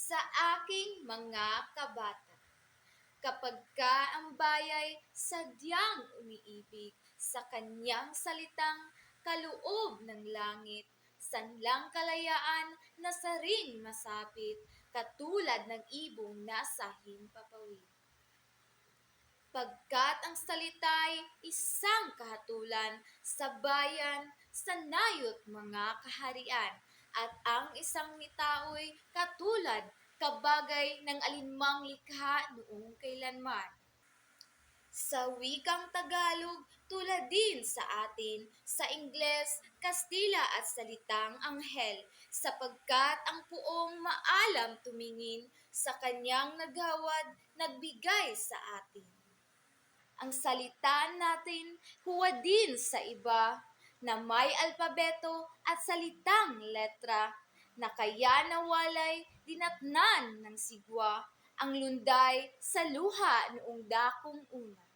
Sa aking mga kabata, kapagka ang bayay sadyang umiibig sa kanyang salitang kaloob ng langit, sanlang kalayaan na sa ring masapit, katulad ng ibong nasa himpapawid. Pagkat ang salita'y isang kahatulan sa bayan, sa nayo't mga kaharian, at ang isang nitao'y katulad kabagay ng alinmang likha noong kailanman. Sa wikang Tagalog, tulad din sa atin, sa Ingles, Kastila at salitang anghel, sapagkat ang puong maalam tumingin sa kanyang naghawad, nagbigay sa atin. Ang salita natin huwad din sa iba na may alpabeto at salitang letra na kaya nawalay dinatnan ng sigwa ang lunday sa luha noong dakong una.